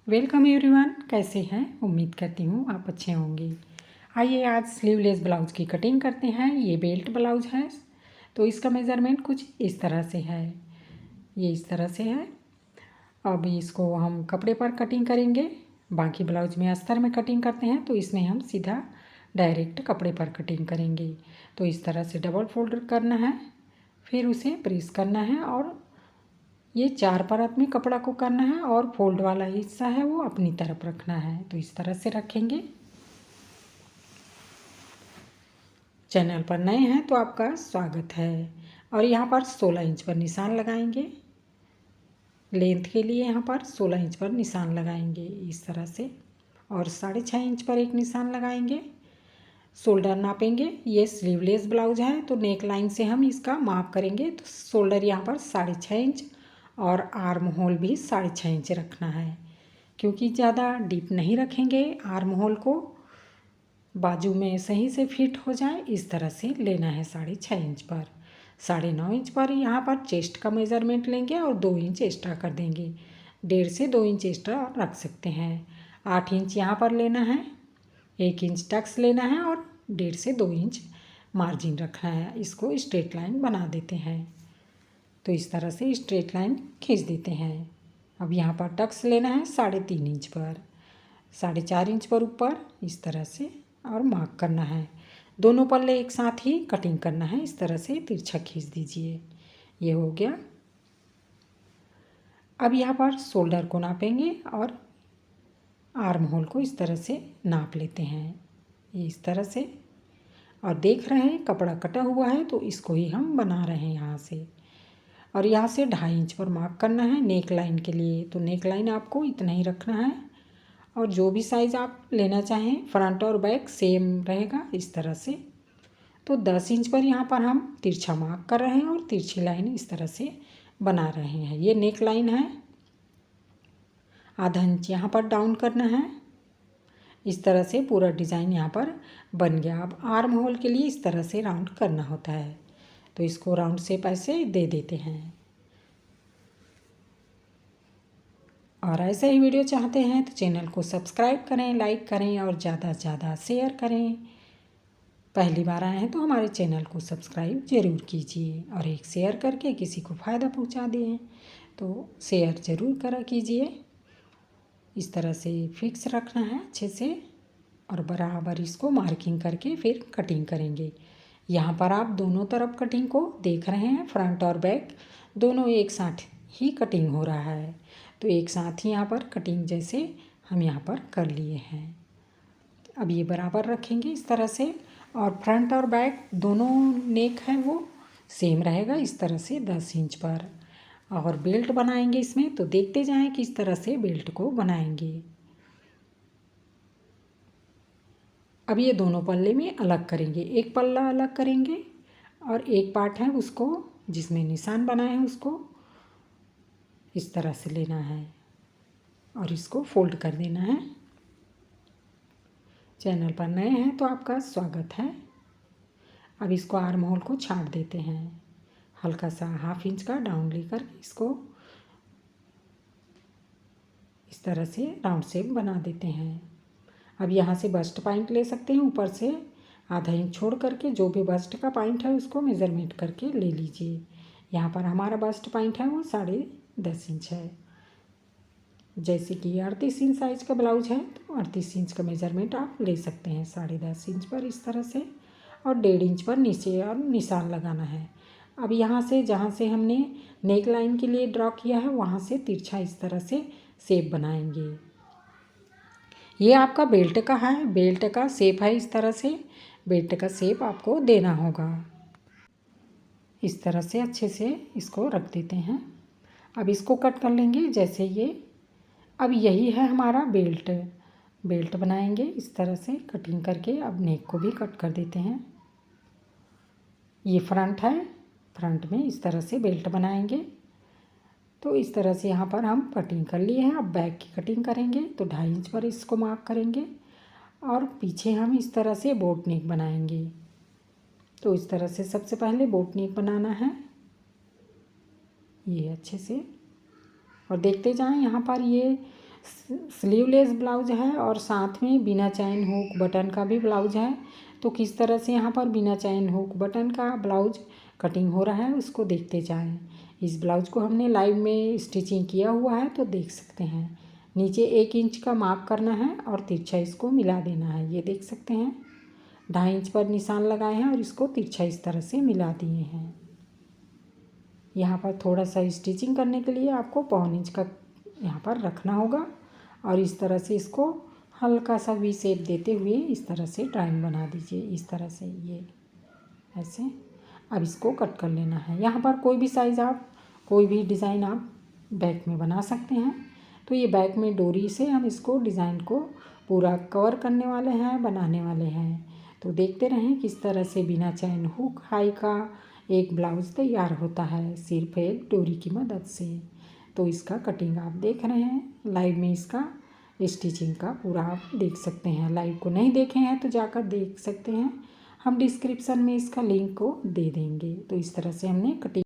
Welcome everyone, कैसे हैं? उम्मीद करती हूँ आप अच्छे होंगे। आइए आज स्लीवलेस ब्लाउज़ की कटिंग करते हैं। ये बेल्ट ब्लाउज़ है तो इसका मेज़रमेंट कुछ इस तरह से है। ये इस तरह से है। अब इसको हम कपड़े पर कटिंग करेंगे। बाकी ब्लाउज़ में अस्तर में कटिंग करते हैं तो इसमें हम सीधा डायरेक्ट कपड़े पर कटिंग करेंगे। तो इस तरह से डबल फोल्ड करना है, फिर उसे प्रेस करना है और ये 4 परत में कपड़ा को करना है और फोल्ड वाला हिस्सा है वो अपनी तरफ रखना है। तो इस तरह से रखेंगे। चैनल पर नए हैं तो आपका स्वागत है। और यहाँ पर 16 इंच पर निशान लगाएंगे। लेंथ के लिए यहाँ पर 16 इंच पर निशान लगाएंगे इस तरह से, और 6.5 इंच पर एक निशान लगाएंगे। शोल्डर नापेंगे। ये स्लीवलेस ब्लाउज है तो नेक लाइन से हम इसका माप करेंगे। तो शोल्डर यहाँ पर 6.5 इंच और आर्म होल भी 6.5 इंच रखना है, क्योंकि ज़्यादा डीप नहीं रखेंगे। आर्म होल को बाजू में सही से फिट हो जाए इस तरह से लेना है 6.5 इंच पर। 9.5 इंच पर यहाँ पर चेस्ट का मेज़रमेंट लेंगे और 2 इंच एक्स्ट्रा कर देंगे। 1.5 से 2 इंच एक्स्ट्रा रख सकते हैं। 8 इंच यहाँ पर लेना है, 1 इंच टक्स लेना है और 1.5 से 2 इंच मार्जिन रखना है। इसको स्ट्रेट लाइन बना देते हैं। तो इस तरह से स्ट्रेट लाइन खींच देते हैं। अब यहाँ पर टक्स लेना है 3.5 इंच पर, 4.5 इंच पर ऊपर इस तरह से, और मार्क करना है। दोनों पल्ले एक साथ ही कटिंग करना है। इस तरह से तिरछा खींच दीजिए। ये हो गया। अब यहाँ पर शोल्डर को नापेंगे और आर्म होल को इस तरह से नाप लेते हैं, ये इस तरह से। और देख रहे हैं कपड़ा कटा हुआ है तो इसको ही हम बना रहे हैं यहाँ से। और यहाँ से 2.5 इंच पर मार्क करना है नेक लाइन के लिए। तो नेक लाइन आपको इतना ही रखना है, और जो भी साइज़ आप लेना चाहें फ्रंट और बैक सेम रहेगा इस तरह से। तो 10 इंच पर यहाँ पर हम तिरछा मार्क कर रहे हैं और तिरछी लाइन इस तरह से बना रहे हैं। ये नेक लाइन है। आधा इंच यहाँ पर डाउन करना है। इस तरह से पूरा डिज़ाइन यहाँ पर बन गया। अब आर्म होल के लिए इस तरह से राउंड करना होता है, तो इसको राउंड शेप ऐसे दे देते हैं। और ऐसे ही वीडियो चाहते हैं तो चैनल को सब्सक्राइब करें, लाइक करें और ज़्यादा से ज़्यादा शेयर करें। पहली बार आए हैं तो हमारे चैनल को सब्सक्राइब ज़रूर कीजिए और एक शेयर करके किसी को फ़ायदा पहुंचा दें तो शेयर ज़रूर करा कीजिए। इस तरह से फिक्स रखना है अच्छे से, और बराबर इसको मार्किंग करके फिर कटिंग करेंगे। यहाँ पर आप दोनों तरफ कटिंग को देख रहे हैं, फ्रंट और बैक दोनों एक साथ ही कटिंग हो रहा है। तो एक साथ ही यहाँ पर कटिंग जैसे हम यहाँ पर कर लिए हैं। अब ये बराबर रखेंगे इस तरह से, और फ्रंट और बैक दोनों नेक है वो सेम रहेगा इस तरह से 10 इंच पर। और बेल्ट बनाएंगे इसमें, तो देखते जाएं किस तरह से बेल्ट को बनाएंगे। अब ये दोनों पल्ले में अलग करेंगे। एक पल्ला अलग करेंगे और एक पार्ट है उसको जिसमें निशान बना है उसको इस तरह से लेना है और इसको फोल्ड कर देना है। चैनल पर नए हैं तो आपका स्वागत है। अब इसको आर्म होल को छांट देते हैं। हल्का सा 1/2 इंच का डाउन लेकर इसको इस तरह से राउंड शेप बना देते हैं। अब यहाँ से बस्ट पॉइंट ले सकते हैं, ऊपर से आधा इंच छोड़ करके जो भी बस्ट का पॉइंट है उसको मेज़रमेंट करके ले लीजिए। यहाँ पर हमारा बस्ट पॉइंट है वो 10.5 इंच है। जैसे कि 38 इंच साइज का ब्लाउज है तो 38 इंच का मेज़रमेंट आप ले सकते हैं 10.5 इंच पर इस तरह से, और 1.5 इंच पर नीचे और निशान लगाना है। अब यहाँ से जहाँ से हमने नेक लाइन के लिए ड्रॉ किया है वहाँ से तिरछा इस तरह से शेप बनाएंगे। ये आपका बेल्ट का है, बेल्ट का शेप है इस तरह से। बेल्ट का शेप आपको देना होगा। इस तरह से अच्छे से इसको रख देते हैं। अब इसको कट कर लेंगे जैसे ये। अब यही है हमारा बेल्ट। बेल्ट बनाएंगे इस तरह से कटिंग करके। अब नेक को भी कट कर देते हैं। ये फ्रंट है, फ्रंट में इस तरह से बेल्ट बनाएंगे। तो इस तरह से यहाँ पर हम कटिंग कर लिए हैं। अब बैक की कटिंग करेंगे तो 2.5 इंच पर इसको मार्क करेंगे और पीछे हम इस तरह से बोट नेक बनाएंगे। तो इस तरह से सबसे पहले बोट नेक बनाना है ये अच्छे से, और देखते जाएं। यहाँ पर ये स्लीवलेस ब्लाउज है और साथ में बिना चैन हुक बटन का भी ब्लाउज है। तो किस तरह से यहाँ पर बिना चैन हुक बटन का ब्लाउज कटिंग हो रहा है उसको देखते जाएं। इस ब्लाउज को हमने लाइव में स्टिचिंग किया हुआ है तो देख सकते हैं। नीचे 1 इंच का मार्क करना है और तिरछा इसको मिला देना है। ये देख सकते हैं 2.5 इंच पर निशान लगाए हैं और इसको तिरछा इस तरह से मिला दिए हैं। यहाँ पर थोड़ा सा स्टिचिंग करने के लिए आपको 1.25 इंच का यहाँ पर रखना होगा और इस तरह से इसको हल्का सा वी शेप देते हुए इस तरह से ड्राइंग बना दीजिए। इस तरह से ये ऐसे। अब इसको कट कर लेना है। यहाँ पर कोई भी साइज़ आप कोई भी डिज़ाइन आप बैक में बना सकते हैं। तो ये बैक में डोरी से हम इसको डिज़ाइन को पूरा कवर करने वाले हैं, बनाने वाले हैं। तो देखते रहें किस तरह से बिना चैन हुक हाई का एक ब्लाउज़ तैयार होता है सिर्फ एक डोरी की मदद से। तो इसका कटिंग आप देख रहे हैं लाइव में, इसका स्टिचिंग का पूरा आप देख सकते हैं। लाइव को नहीं देखे हैं तो जाकर देख सकते हैं, हम डिस्क्रिप्शन में इसका लिंक को दे देंगे। तो इस तरह से हमने कटिंग